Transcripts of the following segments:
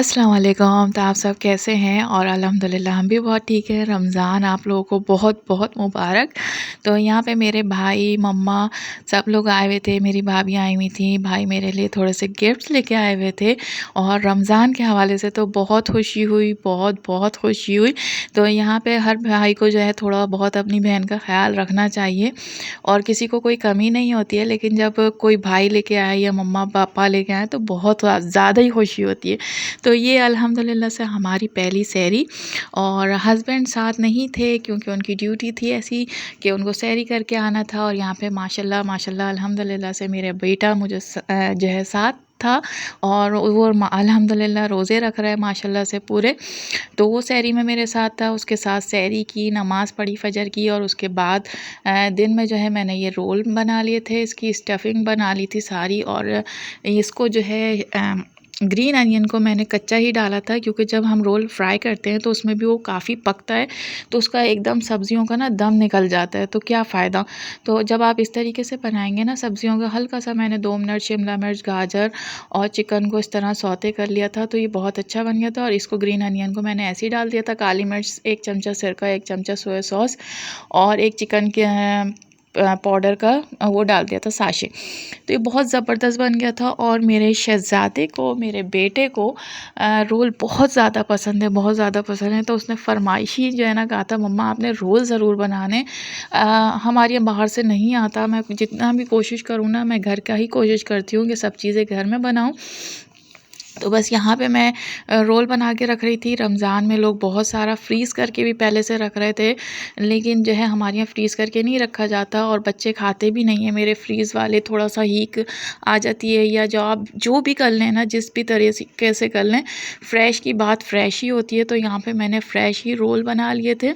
अस्सलाम वालेकुम। तो आप सब कैसे हैं? और अल्हम्दुलिल्लाह हम भी बहुत ठीक हैं। रमज़ान आप लोगों को बहुत बहुत मुबारक। तो यहाँ पे मेरे भाई मम्मा सब लोग आए हुए थे, मेरी भाभी आई हुई थी, भाई मेरे लिए थोड़े से गिफ्ट्स लेके आए हुए थे और रमज़ान के हवाले से तो बहुत खुशी हुई, बहुत बहुत खुशी हुई। तो यहाँ पे हर भाई को जो है थोड़ा बहुत अपनी बहन का ख़्याल रखना चाहिए और किसी को कोई कमी नहीं होती है, लेकिन जब कोई भाई लेके आए या मम्मा पापा लेके आए तो बहुत ज़्यादा ही खुशी होती है। तो ये अल्हम्दुलिल्लाह से हमारी पहली सहरी और हस्बैंड साथ नहीं थे क्योंकि उनकी ड्यूटी थी ऐसी कि उनको सहरी करके आना था। और यहाँ पे माशाल्लाह माशाल्लाह अल्हम्दुलिल्लाह से मेरा बेटा मुझे जो है साथ था और वो अल्हम्दुलिल्लाह रोज़े रख रहा है माशाल्लाह से पूरे। तो वो सहरी में मेरे साथ था, उसके साथ सहरी की, नमाज़ पढ़ी फ़जर की और उसके बाद दिन में जो है मैंने ये रोल बना लिए थे, इसकी स्टफ़िंग बना ली थी सारी। और इसको जो है ग्रीन अनियन को मैंने कच्चा ही डाला था क्योंकि जब हम रोल फ्राई करते हैं तो उसमें भी वो काफ़ी पकता है, तो उसका एकदम सब्ज़ियों का ना दम निकल जाता है, तो क्या फ़ायदा। तो जब आप इस तरीके से बनाएंगे ना सब्ज़ियों का, हल्का सा मैंने 2 मिनट शिमला मिर्च, गाजर और चिकन को इस तरह सौते कर लिया था, तो ये बहुत अच्छा बन गया था। और इसको ग्रीन अनियन को मैंने ऐसे ही डाल दिया था, काली मिर्च 1 चमचा, सिरका 1 चमचा, सोया सॉस और 1 चिकन के पाउडर का वो डाल दिया था साशे। तो ये बहुत ज़बरदस्त बन गया था और मेरे शहज़ादे को, मेरे बेटे को रोल बहुत ज़्यादा पसंद है, बहुत ज़्यादा पसंद है। तो उसने फ़रमाइश ही जो है ना कहा था, मम्मा आपने रोल ज़रूर बनाने। हमारे यहाँ बाहर से नहीं आता, मैं जितना भी कोशिश करूँ ना, मैं घर का ही कोशिश करती हूँ कि सब चीज़ें घर में बनाऊँ। तो बस यहाँ पे मैं रोल बना के रख रही थी। रमज़ान में लोग बहुत सारा फ्रीज़ करके भी पहले से रख रहे थे, लेकिन जो है हमारे यहाँ फ्रीज़ करके नहीं रखा जाता और बच्चे खाते भी नहीं हैं मेरे फ्रीज़ वाले। थोड़ा-सा हीक आ जाती है या जो आप जो भी कर लें ना, जिस भी तरीके से कर लें, फ्रेश की बात फ्रेश ही होती है। तो यहाँ पे मैंने फ्रेश ही रोल बना लिए थे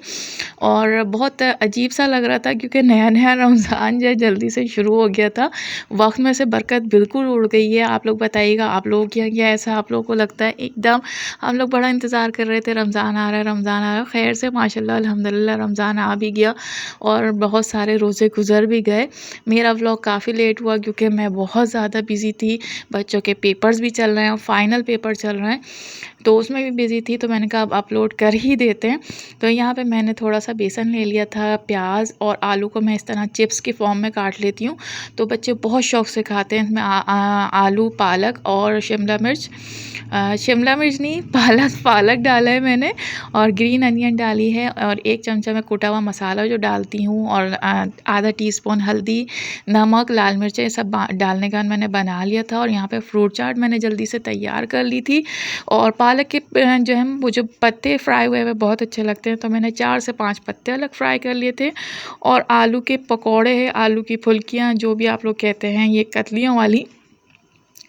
और बहुत अजीब-सा लग रहा था क्योंकि नया-नया रमज़ान जो है जल्दी से शुरू हो गया था। वक़्त में से बरकत बिल्कुल उड़ गई है। आप लोग बताइएगा, आप लोगों के यहाँ क्या ऐसा आप लोगों को लगता है? एकदम हम लोग बड़ा इंतज़ार कर रहे थे, रमज़ान आ रहा है, रमज़ान आ रहा है। ख़ैर से माशाल्लाह अल्हम्दुलिल्लाह रमज़ान आ भी गया और बहुत सारे रोज़े गुज़र भी गए। मेरा व्लॉग काफ़ी लेट हुआ क्योंकि मैं बहुत ज़्यादा बिज़ी थी। बच्चों के पेपर्स भी चल रहे हैं और फाइनल पेपर चल रहे हैं, तो उसमें भी बिज़ी थी। तो मैंने कहा अब अपलोड कर ही देते हैं। तो यहाँ पे मैंने थोड़ा-सा बेसन ले लिया था, प्याज़ और आलू को मैं इस तरह चिप्स के फॉर्म में काट लेती हूँ, तो बच्चे बहुत शौक़ से खाते हैं। इसमें आलू, पालक और शिमला मिर्च, शिमला मिर्च नहीं पालक पालक डाला है मैंने और ग्रीन अनियन डाली है और 1 चमचा मैं कुटा हुआ मसाला जो डालती हूँ और आधा टीस्पून हल्दी, नमक, लाल मिर्चें सब डालने के बाद मैंने बना लिया था। और यहाँ पे फ्रूट चाट मैंने जल्दी से तैयार कर ली थी और पालक के जो है वो जो पत्ते फ्राई हुए हुए बहुत अच्छे लगते हैं, तो मैंने 4 से 5 पत्ते अलग फ्राई कर लिए थे। और आलू के पकौड़े हैं, आलू की फुल्कियाँ जो भी आप लोग कहते हैं, ये कतलियों वाली,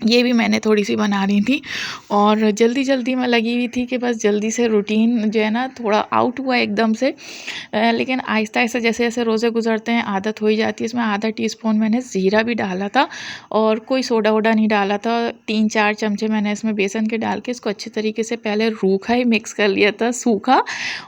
ये भी मैंने थोड़ी-सी बना रही थी। और जल्दी-जल्दी में लगी हुई थी कि बस जल्दी से रूटीन जो है ना थोड़ा आउट हुआ एकदम से, लेकिन आहिस्ता-आहिस्ता जैसे-जैसे रोज़े गुज़रते हैं आदत हो ही जाती है। इसमें आधा टीस्पून मैंने ज़ीरा भी डाला था और कोई सोडा-वोडा नहीं डाला था। 3-4 चमचे मैंने इसमें बेसन के डाल के इसको अच्छे तरीके से पहले रूखा ही मिक्स कर लिया था, सूखा,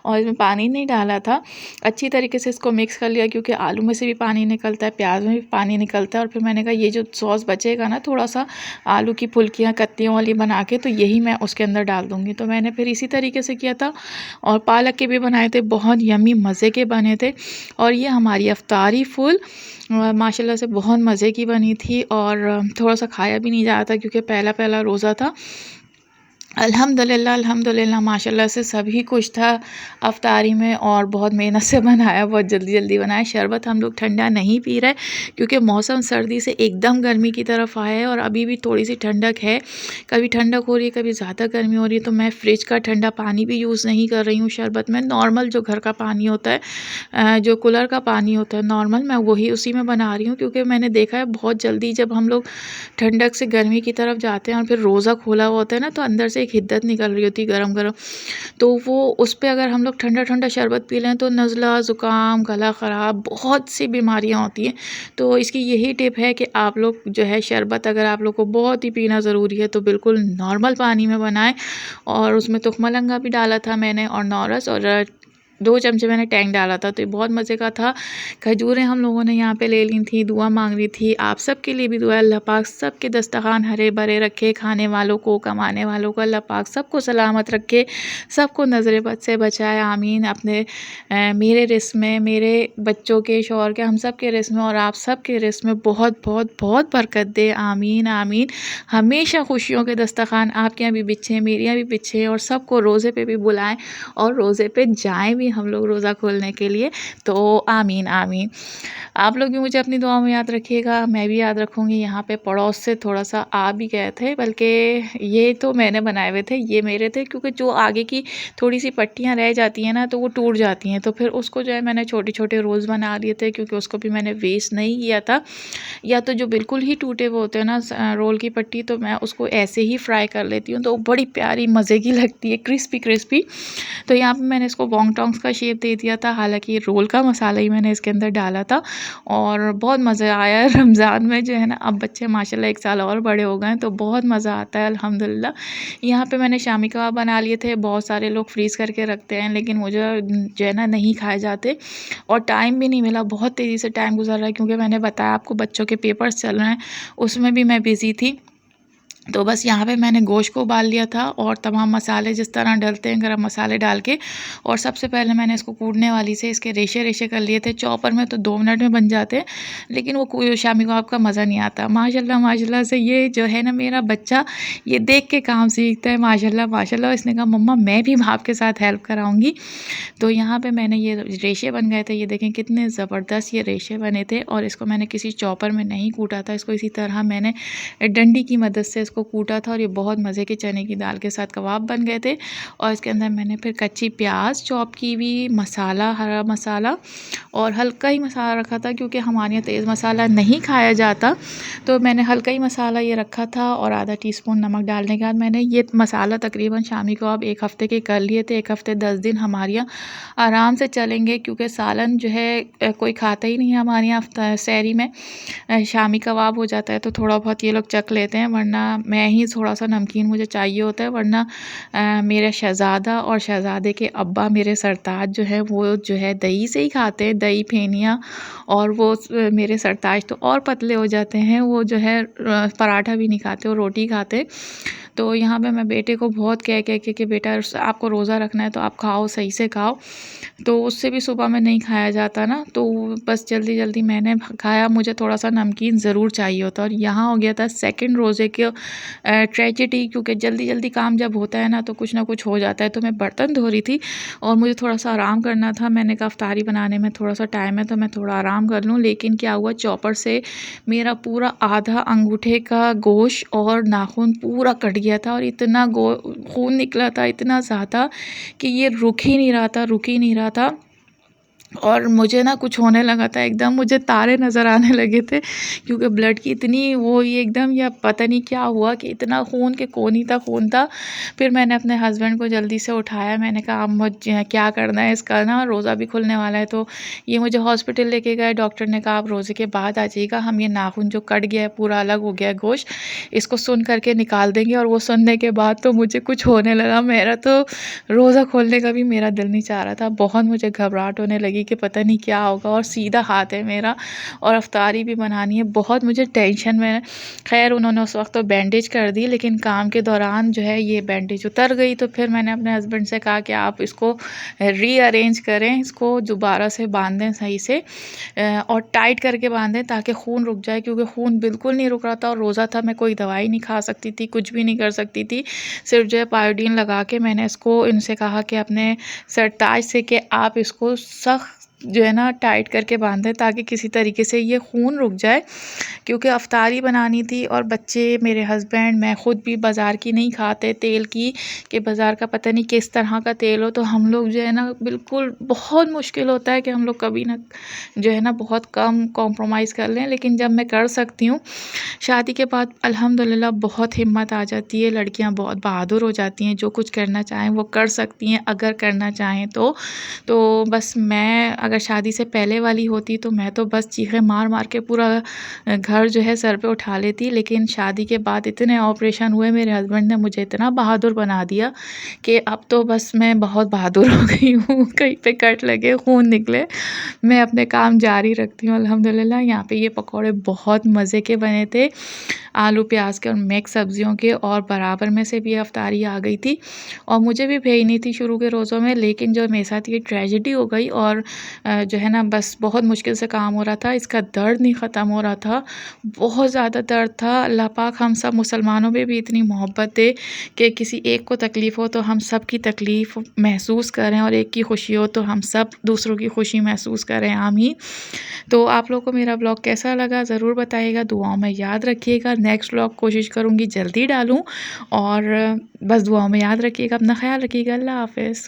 और इसमें पानी नहीं डाला था। अच्छी तरीके से इसको मिक्स कर लिया क्योंकि आलू में से भी पानी निकलता है, प्याज में भी पानी निकलता है। और फिर मैंने कहा ये जो सॉस बचेगा ना, थोड़ा-सा आलू की फुल्कियाँ कत्तियों वाली बना के, तो यही मैं उसके अंदर डाल दूँगी। तो मैंने फिर इसी तरीके से किया था। और पालक के भी बनाए थे, बहुत यम्मी मज़े के बने थे। और ये हमारी इफ्तारी फुल माशाल्लाह से बहुत मज़े की बनी थी और थोड़ा-सा खाया भी नहीं जा रहा था क्योंकि पहला-पहला रोज़ा था। अल्हम्दुलिल्लाह अल्हम्दुलिल्लाह माशाल्लाह से सभी कुछ था अफ्तारी में और बहुत मेहनत से बनाया, बहुत जल्दी-जल्दी बनाया। शरबत हम लोग ठंडा नहीं पी रहे क्योंकि मौसम सर्दी से एकदम गर्मी की तरफ आया है और अभी भी थोड़ी-सी ठंडक है। कभी ठंडक हो रही है, कभी ज़्यादा गर्मी हो रही है, तो मैं फ्रिज का ठंडा पानी भी यूज़ नहीं कर रही हूँ शरबत में। नॉर्मल जो घर का पानी होता है, जो कूलर का पानी होता है नॉर्मल, मैं वही उसी में बना रही हूँ क्योंकि मैंने देखा है बहुत जल्दी जब हम लोग ठंडक से गर्मी की तरफ जाते हैं और फिर रोज़ा खोला हुआ होता है ना, तो अंदर से एक हिद्दत निकल रही होती है गरम-गरम, तो वो उस पे अगर हम लोग ठंडा-ठंडा शरबत पी लें तो नज़ला, ज़ुकाम, गला ख़राब, बहुत सी बीमारियाँ होती हैं। तो इसकी यही टिप है कि आप लोग जो है शरबत अगर आप लोग को बहुत ही पीना ज़रूरी है तो बिल्कुल नॉर्मल पानी में बनाएँ। और उसमें तुखमलंगा भी डाला था मैंने और नौरस और 2 चमचे मैंने टैंग डाला था, तो ये बहुत मज़े का था। खजूरें हम लोगों ने यहाँ पे ले ली थी, दुआ मांग ली थी। आप सबके लिए भी दुआ, अल्लाह पाक सबके दस्तरख़्वान हरे-भरे रखे, खाने वालों को, कमाने वालों को अल्लाह पाक सबको सलामत रखे, सबको नज़र बद से बचाए, आमीन। अपने मेरे रिज़्क़ में, मेरे बच्चों के, शौहर के, हम सब के रिज़्क़ में और आप सब के रिज़्क़ में बहुत बहुत बहुत बरकत दे, आमीन आमीन। हमेशा खुशियों के दस्तरख़्वान आपके यहाँ भी बिछे, मेरे यहाँ भी बिछे और सबको रोज़े पे भी बुलाएँ और रोज़े पे जाएँ भी हम लोग रोज़ा खोलने के लिए। तो आमीन आमीन। आप लोग भी मुझे अपनी दुआओं में याद रखिएगा, मैं भी याद रखूँगी। यहाँ पे पड़ोस से थोड़ा-सा आ भी गए थे, बल्कि ये तो मैंने बनाए हुए थे, ये मेरे थे, क्योंकि जो आगे की थोड़ी-सी पट्टियाँ रह जाती हैं ना, तो वो टूट जाती हैं। तो फिर उसको जो है मैंने छोटे-छोटे रोल्स बना लिए थे, क्योंकि उसको भी मैंने वेस्ट नहीं किया था। या तो जो बिल्कुल ही टूटे हुए होते हैं ना रोल की पट्टी, तो मैं उसको ऐसे ही फ्राई कर लेती हूँ, तो वो बड़ी प्यारी मज़े की लगती है, क्रिस्पी क्रिस्पी। तो यहाँ पे मैंने इसको वॉन्गटॉन्ग्स का शेप दे दिया था, हालाँकि रोल का मसाला ही मैंने इसके अंदर डाला था और बहुत मज़ा आया। रमज़ान में जो है ना, अब बच्चे माशाल्लाह 1 साल और बड़े हो गए हैं, तो बहुत मज़ा आता है अल्हम्दुलिल्लाह। यहाँ पे मैंने शामी कबाब बना लिए थे। बहुत सारे लोग फ्रीज़ करके रखते हैं, लेकिन मुझे जो है ना नहीं खाए जाते और टाइम भी नहीं मिला। बहुत तेज़ी से टाइम गुज़र रहा है, क्योंकि मैंने बताया आपको बच्चों के पेपर्स चल रहे हैं, उसमें भी मैं बिज़ी थी। तो बस यहाँ पे मैंने गोश्त को उबाल लिया था और तमाम मसाले जिस तरह डलते हैं गरम मसाले डाल के, और सबसे पहले मैंने इसको कूटने वाली से इसके रेशे-रेशे कर लिए थे। चॉपर में तो 2 मिनट में बन जाते हैं, लेकिन वो कोई शामी कबाब का मज़ा नहीं आता। माशाल्लाह माशाल्लाह से ये जो है ना मेरा बच्चा, ये देख के काम सीखता है, माशाल्लाह माशाल्लाह। इसने कहा मम्मा मैं भी आपके साथ हेल्प कराऊँगी। तो यहाँ पे मैंने ये रेशे बन गए थे, ये देखें कितने ज़बरदस्त ये रेशे बने थे, और इसको मैंने किसी चॉपर में नहीं कूटा था, इसको इसी तरह मैंने डंडी की मदद से इसको कूटा था, और ये बहुत मज़े के चने की दाल के साथ कबाब बन गए थे। और इसके अंदर मैंने फिर कच्ची प्याज चॉप की हुई, मसाला, हरा मसाला और हल्का ही मसाला रखा था, क्योंकि हमारे यहाँ तेज़ मसाला नहीं खाया जाता, तो मैंने हल्का ही मसाला ये रखा था। और आधा टीस्पून नमक डालने के बाद मैंने ये मसाला तकरीबन शामी कबाब 1 हफ़्ते के कर लिए थे। 1 हफ़्ते 10 दिन हमारे यहाँ आराम से चलेंगे, क्योंकि सालन जो है कोई खाता ही नहीं है हमारे यहाँ सहरी में। शामी कबाब हो जाता है तो थोड़ा बहुत ये लोग चख लेते हैं, वरना मैं ही थोड़ा-सा नमकीन मुझे चाहिए होता है, वरना मेरा शहज़ादा और शहज़ादे के अब्बा मेरे सरताज जो है वो जो है दही से ही खाते हैं, दही फेनिया। और वो मेरे सरताज तो और पतले हो जाते हैं, वो जो है पराठा भी नहीं खाते, वो रोटी खाते। तो यहाँ पे मैं बेटे को बहुत कह के बेटा आपको रोज़ा रखना है तो आप खाओ, सही से खाओ। तो उससे भी सुबह में नहीं खाया जाता ना, तो बस जल्दी-जल्दी मैंने खाया, मुझे थोड़ा-सा नमकीन ज़रूर चाहिए होता। और यहाँ हो गया था सेकंड रोज़े के ट्रेजेडी, क्योंकि जल्दी-जल्दी काम जब होता है ना तो कुछ ना कुछ हो जाता है। तो मैं बर्तन धो रही थी और मुझे थोड़ा-सा आराम करना था। मैंने कहा इफ्तारी बनाने में थोड़ा-सा टाइम है, तो मैं थोड़ा आराम कर लूँ। लेकिन क्या हुआ, चॉपर से मेरा पूरा आधा अंगूठे का गोश्त और नाखून पूरा कट गया था, और इतना खून निकला था, इतना ज़्यादा कि ये रुक ही नहीं रहा था, रुक ही नहीं रहा था। और मुझे ना कुछ होने लगा था, एकदम मुझे तारे नज़र आने लगे थे, क्योंकि ब्लड की इतनी वो ये एकदम, या पता नहीं क्या हुआ कि इतना खून के कोन ही था, खून था। फिर मैंने अपने हस्बैंड को जल्दी से उठाया, मैंने कहा अब मुझे क्या करना है, इसका ना रोज़ा भी खुलने वाला है। तो ये मुझे हॉस्पिटल लेके गए, डॉक्टर ने कहा आप रोज़े के बाद आ जाइएगा, हम ये नाखून जो कट गया है पूरा अलग हो गया है गोश्त, इसको सुन करके निकाल देंगे। और वो सुनने के बाद तो मुझे कुछ होने लगा, मेरा तो रोज़ा खोलने का भी मेरा दिल नहीं चाह रहा था। बहुत मुझे घबराहट होने लगी कि पता नहीं क्या होगा, और सीधा हाथ है मेरा और इफ्तारी भी बनानी है, बहुत मुझे टेंशन में। खैर उन्होंने उस वक्त तो बैंडेज कर दी, लेकिन काम के दौरान जो है ये बैंडेज उतर गई। तो फिर मैंने अपने हस्बैंड से कहा कि आप इसको रीअरेंज करें, इसको दोबारा से बांधें सही से, और टाइट करके बांधें ताकि खून रुक जाए, क्योंकि खून बिल्कुल नहीं रुक रहा था और रोज़ा था, मैं कोई दवाई नहीं खा सकती थी, कुछ भी नहीं कर सकती थी। सिर्फ जो है पायोडीन लगा के मैंने इसको, इनसे कहा कि अपने सरताज से कि आप इसको सख्त जो है ना टाइट करके बांधें, ताकि किसी तरीके से ये खून रुक जाए, क्योंकि इफ्तारी बनानी थी। और बच्चे, मेरे हस्बैंड, मैं ख़ुद भी बाज़ार की नहीं खाते तेल की, कि बाज़ार का पता नहीं किस तरह का तेल हो। तो हम लोग जो है ना बिल्कुल बहुत मुश्किल होता है कि हम लोग कभी ना जो है ना बहुत कम कॉम्प्रोमाइज़ कर लें, लेकिन जब मैं कर सकती हूँ, शादी के बाद अल्हम्दुलिल्लाह बहुत हिम्मत आ जाती है, लड़कियां बहुत बहादुर हो जाती हैं, जो कुछ करना चाहें वो कर सकती हैं, अगर करना चाहें तो बस मैं अगर शादी से पहले वाली होती तो मैं तो बस चीखें मार-मार के पूरा घर जो है सर पे उठा लेती। लेकिन शादी के बाद इतने ऑपरेशन हुए, मेरे हस्बैंड ने मुझे इतना बहादुर बना दिया कि अब तो बस मैं बहुत बहादुर हो गई हूँ। कहीं पे कट लगे, खून निकले, मैं अपने काम जारी रखती हूँ अल्हम्दुलिल्लाह। यहाँ पे ये पकौड़े बहुत मज़े के बने थे, आलू प्याज के और मिक्स सब्जियों के, और बराबर में से भी अफ्तारी आ गई थी और मुझे भी भेजनी थी शुरू के रोज़ों में, लेकिन जो मेरे साथ ये ट्रेजेडी हो गई और जो है ना बस बहुत मुश्किल से काम हो रहा था, इसका दर्द नहीं ख़त्म हो रहा था, बहुत ज़्यादा दर्द था। अल्लाह पाक हम सब मुसलमानों में भी इतनी मोहब्बत दे कि किसी एक को तकलीफ़ हो तो हम सब की तकलीफ़ महसूस करें, और एक की खुशी हो तो हम सब दूसरों की खुशी महसूस करें, आमीन। तो आप लोगों को मेरा ब्लॉग कैसा लगा ज़रूर बताइएगा, दुआओं में याद रखिएगा। नेक्स्ट ब्लॉग कोशिश करूँगी जल्दी डालूँ, और बस दुआओं में याद रखिएगा, अपना ख़्याल रखिएगा। अल्लाह हाफ़िज़।